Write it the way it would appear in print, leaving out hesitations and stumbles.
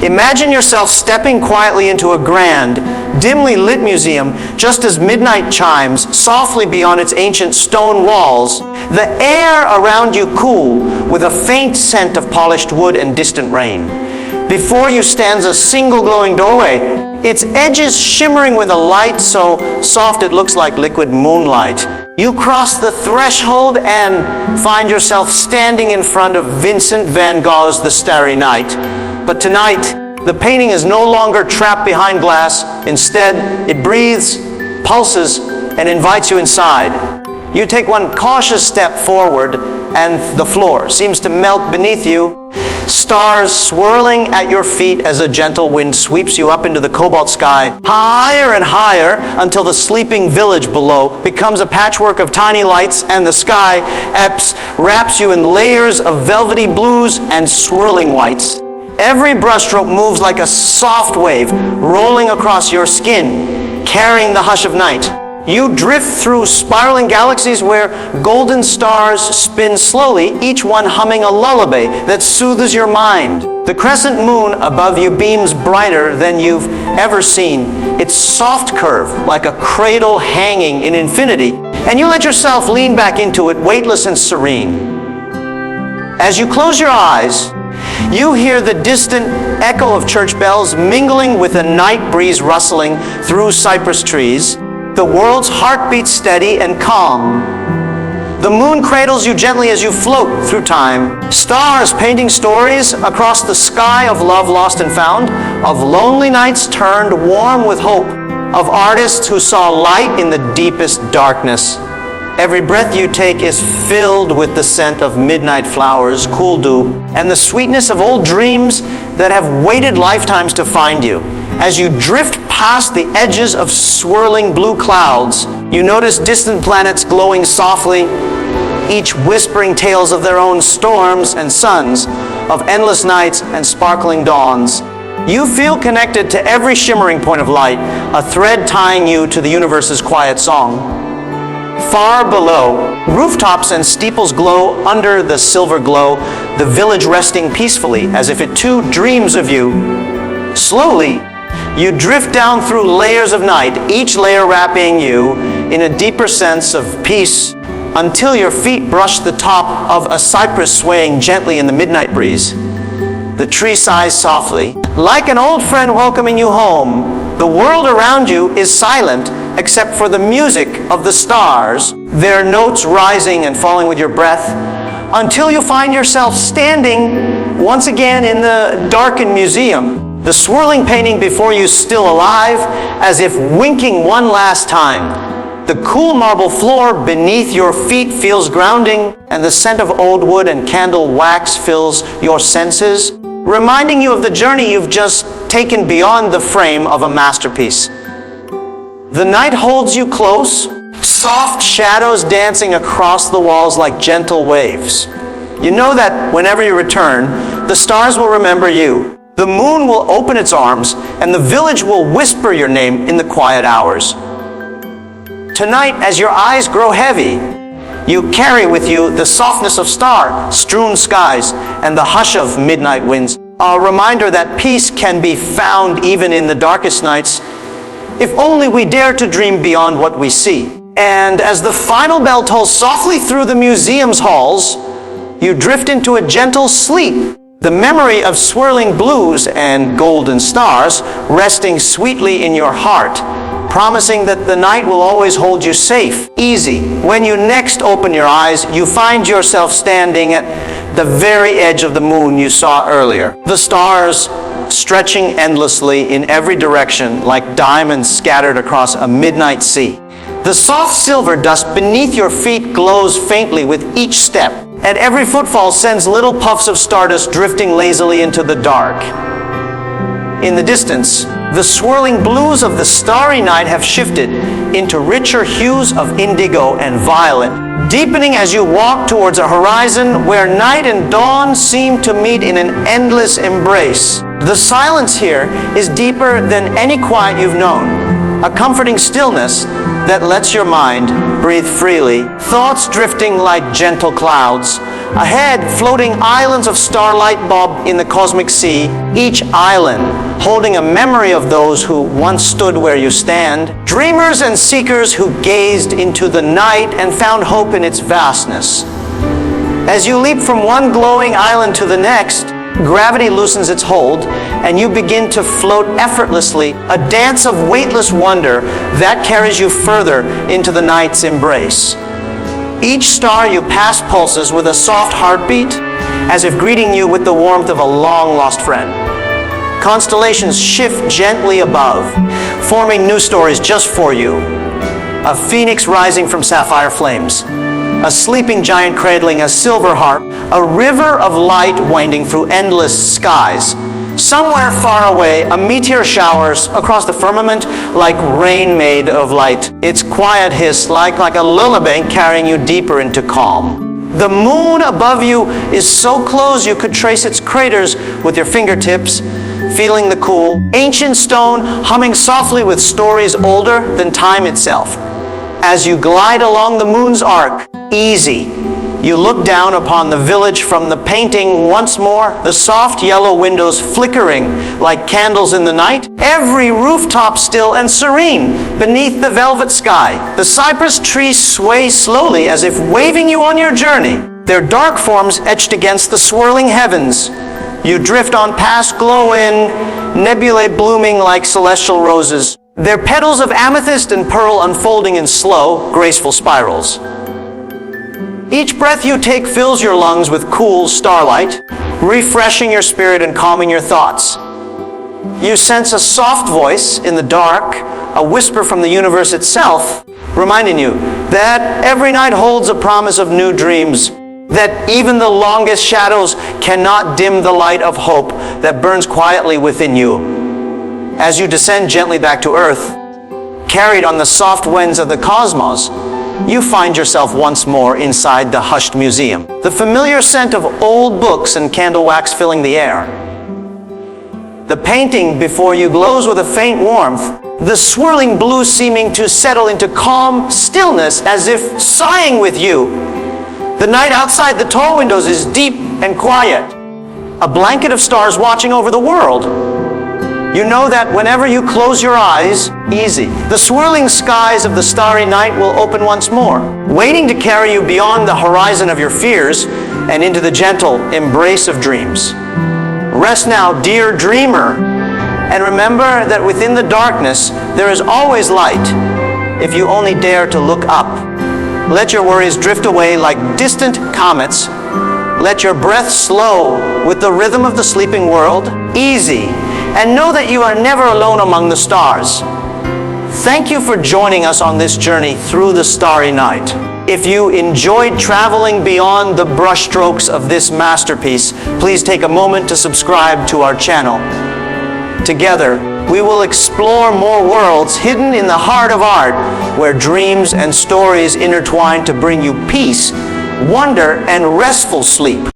Imagine yourself stepping quietly into a grand, dimly lit museum just as midnight chimes softly beyond its ancient stone walls, the air around you cool with a faint scent of polished wood and distant rain. Before you stands a single glowing doorway, its edges shimmering with a light so soft it looks like liquid moonlight. You cross the threshold and find yourself standing in front of Vincent van Gogh's The Starry Night. But tonight, the painting is no longer trapped behind glass. Instead, it breathes, pulses, and invites you inside. You take one cautious step forward, and the floor seems to melt beneath you. Stars swirling at your feet as a gentle wind sweeps you up into the cobalt sky, higher and higher until the sleeping village below becomes a patchwork of tiny lights, and the sky wraps you in layers of velvety blues and swirling whites. Every brushstroke moves like a soft wave rolling across your skin, carrying the hush of night. You drift through spiraling galaxies where golden stars spin slowly, each one humming a lullaby that soothes your mind. The crescent moon above you beams brighter than you've ever seen, its soft curve like a cradle hanging in infinity, and you let yourself lean back into it, weightless and serene. As you close your eyes, you hear the distant echo of church bells mingling with a night breeze rustling through cypress trees. The world's heart beats steady and calm. The moon cradles you gently as you float through time. Stars painting stories across the sky of love lost and found, of lonely nights turned warm with hope, of artists who saw light in the deepest darkness. Every breath you take is filled with the scent of midnight flowers, cool dew, and the sweetness of old dreams that have waited lifetimes to find you. As you drift past the edges of swirling blue clouds, you notice distant planets glowing softly, each whispering tales of their own storms and suns, of endless nights and sparkling dawns. You feel connected to every shimmering point of light, a thread tying you to the universe's quiet song. Far below, rooftops and steeples glow under the silver glow, the village resting peacefully as if it too dreams of you. Slowly, you drift down through layers of night, each layer wrapping you in a deeper sense of peace until your feet brush the top of a cypress swaying gently in the midnight breeze. The tree sighs softly, like an old friend welcoming you home. The world around you is silent except for the music of the stars, their notes rising and falling with your breath, until you find yourself standing once again in the darkened museum, the swirling painting before you still alive, as if winking one last time. The cool marble floor beneath your feet feels grounding, and the scent of old wood and candle wax fills your senses, reminding you of the journey you've just taken beyond the frame of a masterpiece. The night holds you close, soft shadows dancing across the walls like gentle waves. You know that whenever you return, the stars will remember you. The moon will open its arms, and the village will whisper your name in the quiet hours. Tonight, as your eyes grow heavy, you carry with you the softness of star-strewn skies and the hush of midnight winds, a reminder that peace can be found even in the darkest nights, if only we dare to dream beyond what we see. And as the final bell tolls softly through the museum's halls, you drift into a gentle sleep, the memory of swirling blues and golden stars resting sweetly in your heart, promising that the night will always hold you safe, easy. When you next open your eyes, you find yourself standing at the very edge of the moon you saw earlier. The stars stretching endlessly in every direction like diamonds scattered across a midnight sea. The soft silver dust beneath your feet glows faintly with each step, and every footfall sends little puffs of stardust drifting lazily into the dark. In the distance, the swirling blues of the starry night have shifted into richer hues of indigo and violet, deepening as you walk towards a horizon where night and dawn seem to meet in an endless embrace. The silence here is deeper than any quiet you've known, a comforting stillness that lets your mind breathe freely, thoughts drifting like gentle clouds, Ahead, floating islands of starlight bob in the cosmic sea, each island holding a memory of those who once stood where you stand. Dreamers and seekers who gazed into the night and found hope in its vastness. As you leap from one glowing island to the next, gravity loosens its hold, and you begin to float effortlessly, a dance of weightless wonder that carries you further into the night's embrace. Each star you pass pulses with a soft heartbeat, as if greeting you with the warmth of a long-lost friend. Constellations shift gently above, forming new stories just for you. A phoenix rising from sapphire flames, a sleeping giant cradling a silver harp, a river of light winding through endless skies. Somewhere far away, a meteor showers across the firmament like rain made of light. Its quiet hiss like a lullaby carrying you deeper into calm. The moon above you is so close you could trace its craters with your fingertips, feeling the cool, ancient stone humming softly with stories older than time itself. As you glide along the moon's arc, easy, you look down upon the village from the painting once more, the soft yellow windows flickering like candles in the night, every rooftop still and serene beneath the velvet sky. The cypress trees sway slowly as if waving you on your journey, their dark forms etched against the swirling heavens. You drift on past glowing nebulae blooming like celestial roses, their petals of amethyst and pearl unfolding in slow, graceful spirals. Each breath you take fills your lungs with cool starlight, refreshing your spirit and calming your thoughts. You sense a soft voice in the dark, a whisper from the universe itself, reminding you that every night holds a promise of new dreams, that even the longest shadows cannot dim the light of hope that burns quietly within you. As you descend gently back to earth, carried on the soft winds of the cosmos, you find yourself once more inside the hushed museum. The familiar scent of old books and candle wax filling the air. The painting before you glows with a faint warmth, the swirling blue seeming to settle into calm stillness as if sighing with you. The night outside the tall windows is deep and quiet, a blanket of stars watching over the world. You know that whenever you close your eyes, easy, the swirling skies of the starry night will open once more, waiting to carry you beyond the horizon of your fears and into the gentle embrace of dreams. Rest now, dear dreamer, and remember that within the darkness there is always light, if you only dare to look up. Let your worries drift away like distant comets. Let your breath slow with the rhythm of the sleeping world, easy, and know that you are never alone among the stars. Thank you for joining us on this journey through the starry night. If you enjoyed traveling beyond the brushstrokes of this masterpiece, please take a moment to subscribe to our channel. Together, we will explore more worlds hidden in the heart of art, where dreams and stories intertwine to bring you peace, wonder, and restful sleep.